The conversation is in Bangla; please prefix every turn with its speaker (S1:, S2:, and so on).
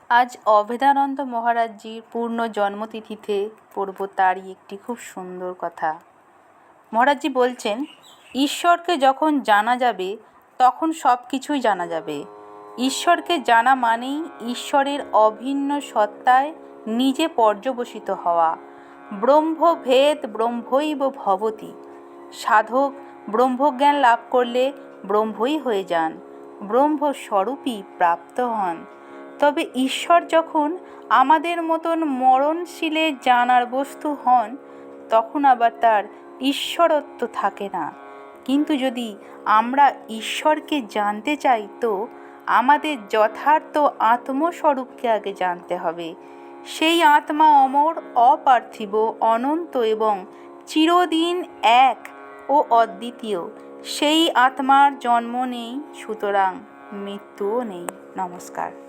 S1: আজ অভেদানন্দ মহারাজজির পূর্ণ জন্মতিথিতে পড়ব তারই একটি খুব সুন্দর কথা। মহারাজজি বলছেন, ঈশ্বরকে যখন জানা যাবে তখন সব কিছুই জানা যাবে। ঈশ্বরকে জানা মানেই ঈশ্বরের অভিন্ন সত্তায় নিজে পর্যবসিত হওয়া। ব্রহ্মভেদ ব্রহ্মৈব ভবতি। সাধক ব্রহ্মজ্ঞান লাভ করলে ব্রহ্মই হয়ে যান, ব্রহ্মস্বরূপই প্রাপ্ত হন। তবে ঈশ্বর যখন আমাদের মতন মরণশীলে জানার বস্তু হন, তখন আবার তার ঈশ্বরত্ব থাকে না। কিন্তু যদি আমরা ঈশ্বরকে জানতে চাই তো আমাদের যথার্থ আত্মস্বরূপকে আগে জানতে হবে। সেই আত্মা অমর, অপার্থিব, অনন্ত এবং চিরদিন এক ও অদ্বিতীয়। সেই আত্মার জন্ম নেই, সুতরাং মৃত্যুও নেই। নমস্কার।